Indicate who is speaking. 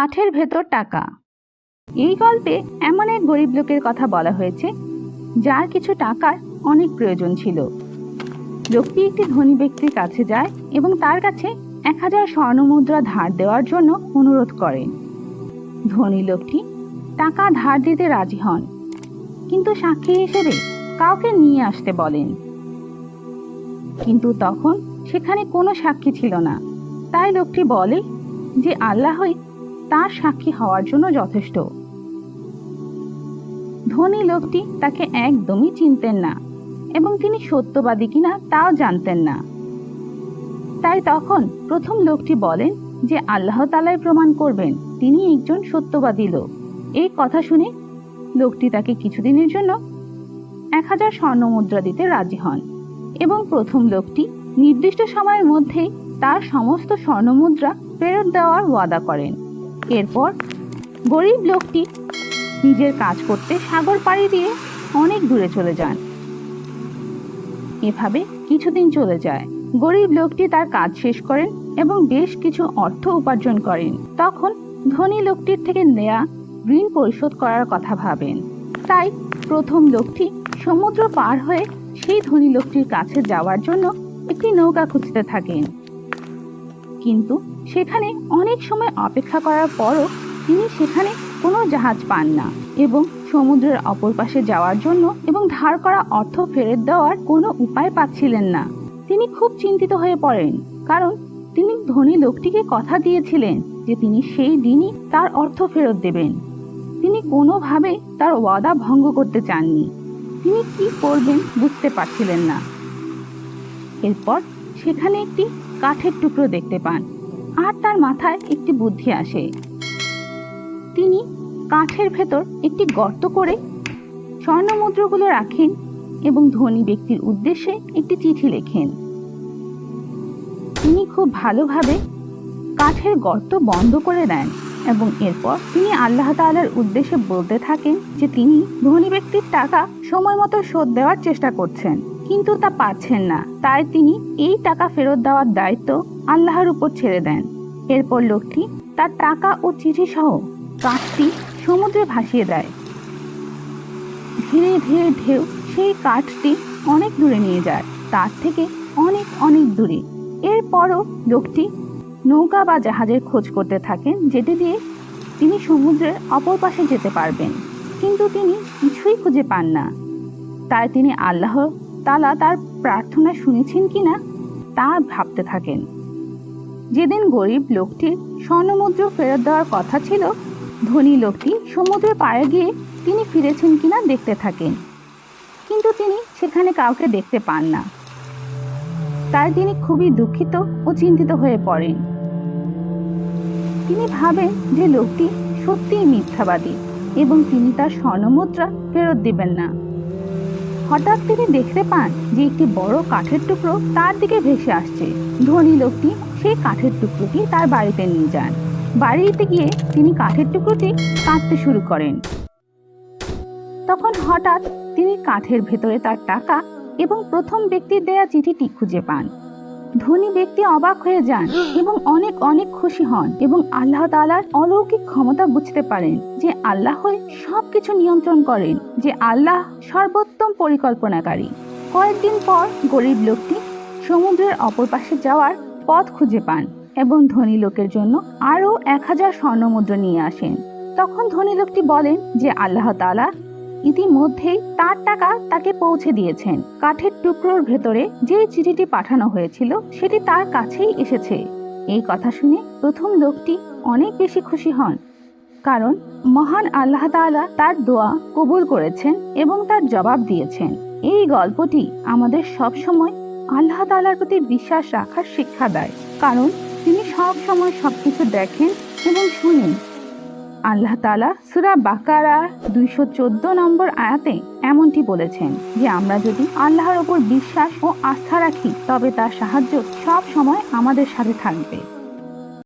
Speaker 1: কাঠের ভেতর টাকা। এই গল্পে এমন এক গরিব লোকের কথা বলা হয়েছে যার কিছু টাকার অনেক প্রয়োজন ছিল। লোকটি একটি ধনী ব্যক্তির কাছে যায় এবং তার কাছে 1000 স্বর্ণমুদ্রা ধার দেওয়ার জন্য অনুরোধ করেন। ধনী লোকটি টাকা ধার দিতে রাজি হন, কিন্তু সাক্ষী হিসেবে কাউকে নিয়ে আসতে বলেন। কিন্তু তখন সেখানে কোনো সাক্ষী ছিল না। তাই লোকটি বলে যে আল্লাহই তার সাক্ষী হওয়ার জন্য যথেষ্ট। ধনী লোকটি তাকে একদমই চিনতেন না এবং তিনি সত্যবাদী কিনা তাও জানতেন না। তাই তখন প্রথম লোকটি বলেন যে আল্লাহ তাআলাই প্রমাণ করবেন তিনি একজন সত্যবাদী লোক। এই কথা শুনে লোকটি তাকে কিছুদিনের জন্য 1000 স্বর্ণমুদ্রা দিতে রাজি হন এবং প্রথম লোকটি নির্দিষ্ট সময়ের মধ্যেই তার সমস্ত স্বর্ণমুদ্রা ফেরত দেওয়ার ওয়াদা করেন। এরপর গরিব লোকটি নিজের কাজ করতে সাগর পাড়ি দিয়ে অনেক দূরে চলে যান। এভাবে কিছুদিন চলে যায়। গরিব লোকটি তার কাজ শেষ করেন এবং বেশ কিছু অর্থ উপার্জন করেন। তখন ধনী লোকটির থেকে নেয়া ঋণ পরিশোধ করার কথা ভাবেন। তাই প্রথম লোকটি সমুদ্র পার হয়ে সেই ধনী লোকটির কাছে যাওয়ার জন্য একটি নৌকা খুঁজতে থাকেন। কিন্তু সেখানে অনেক সময় অপেক্ষা করার পরও তিনি সেখানে কোনো জাহাজ পান না এবং সমুদ্রের অপর পাশে যাওয়ার জন্য এবং ধার করা অর্থ ফেরত দেওয়ার কোনো উপায় পাচ্ছিলেন না। তিনি খুব চিন্তিত হয়ে পড়েন, কারণ তিনি ধনী লোকটিকে কথা দিয়েছিলেন যে তিনি সেই দিনই তার অর্থ ফেরত দেবেন। তিনি কোনোভাবে তার ওয়াদা ভঙ্গ করতে চাননি। তিনি কি করবেন বুঝতে পারছিলেন না। এরপর সেখানে একটি কাঠের টুকরো দেখতে পান আর তার মাথায় একটি বুদ্ধি আসে। তিনি কাঠের ভেতর একটি গর্ত করে স্বর্ণমুদ্রাগুলো রাখেন এবং ধনী ব্যক্তির উদ্দেশ্যে একটি চিঠি লেখেন। তিনি খুব ভালোভাবে কাঠের গর্ত বন্ধ করে দেন এবং এরপর তিনি আল্লাহ তাআলার উদ্দেশ্যে বলতে থাকেন যে তিনি ধনী ব্যক্তির টাকা সময় মতো শোধ দেওয়ার চেষ্টা করছেন, কিন্তু তা পারছেন না। তাই তিনি এই টাকা ফেরত দেওয়ার দায়িত্ব আল্লাহর উপর ছেড়ে দেন। এরপর লোকটি তার টাকা ও চিঠি সহ কাঠটি সমুদ্রে ভাসিয়ে দেয়। ধীরে ধীরে ঢেউ সেই কাঠটি অনেক দূরে নিয়ে যায়, তার থেকে অনেক অনেক দূরে। এরপরও লোকটি নৌকা বা জাহাজের খোঁজ করতে থাকেন যেটি দিয়ে তিনি সমুদ্রের অপর পাশে যেতে পারবেন, কিন্তু তিনি কিছুই খুঁজে পান না। তাই তিনি আল্লাহ তাআলা তার প্রার্থনা শুনেছেন কিনা তা ভাবতে থাকেন। যেদিন গরিব লোকটির স্বর্ণমুদ্রা ফেরত দেওয়ার কথা ছিল, ধনী লোকটি সমুদ্রের পাড়ে গিয়ে তিনি ফিরেছেন কিনা দেখতে থাকেন, কিন্তু তিনি সেখানে কাউকে দেখতে পান না। তাই তিনি খুবই দুঃখিত ও চিন্তিত হয়ে পড়েন। তিনি ভাবেন যে লোকটি সত্যিই মিথ্যাবাদী এবং তিনি তার স্বর্ণমুদ্রা ফেরত দিবেন না। হঠাৎ তিনি দেখতে পান যে একটি বড় কাঠের টুকরো তার দিকে ভেসে আসছে। ধনী লোকটি সেই কাঠের টুকরোটি তার বাড়িতে নিয়ে যান। বাড়িতে গিয়ে তিনি কাঠের টুকরোটি কাটতে শুরু করেন। তখন হঠাৎ তিনি কাঠের ভেতরে তার টাকা এবং প্রথম ব্যক্তির দেয়া চিঠিটি খুঁজে পান। ধনী ব্যক্তি অবাক হয়ে যান এবং অনেক অনেক খুশি হন এবং আল্লাহ তাআলার অলৌকিক ক্ষমতা বুঝতে পারেন যে আল্লাহই সবকিছু নিয়ন্ত্রণ করেন, যে আল্লাহ সর্বোত্তম পরিকল্পনাকারী। কয়েকদিন পর গরিব লোকটি সমুদ্রের অপর পাশে যাওয়ার পথ খুঁজে পান এবং ধনী লোকের জন্য আরও 1000 স্বর্ণমুদ্রা নিয়ে আসেন। তখন ধনী লোকটি বলেন যে আল্লাহ তাআলা ইতিমধ্যেই তার টাকা তাকে পৌঁছে দিয়েছেন। কাঠের টুকরোর ভেতরে যে চিঠিটি পাঠানো হয়েছিল সেটি তার কাছেই এসেছে। এই কথা শুনে প্রথম লোকটি অনেক বেশি খুশি হন, কারণ মহান আল্লাহ তাআলা তার দোয়া কবুল করেছেন এবং তার জবাব দিয়েছেন। এই গল্পটি আমাদের সব সময় আল্লাহ তাআলার প্রতি বিশ্বাস রাখার শিক্ষা দেয়, কারণ তিনি সব সময় সবকিছু দেখেন এবং শুনেন। আল্লাহ তাআলা সূরা বাকারা 214 নম্বর আয়াতে এমনটি বলেছেন যে আমরা যদি আল্লাহর উপর বিশ্বাস ও আস্থা রাখি তবে তার সাহায্য সব সময় আমাদের সাথে থাকবে।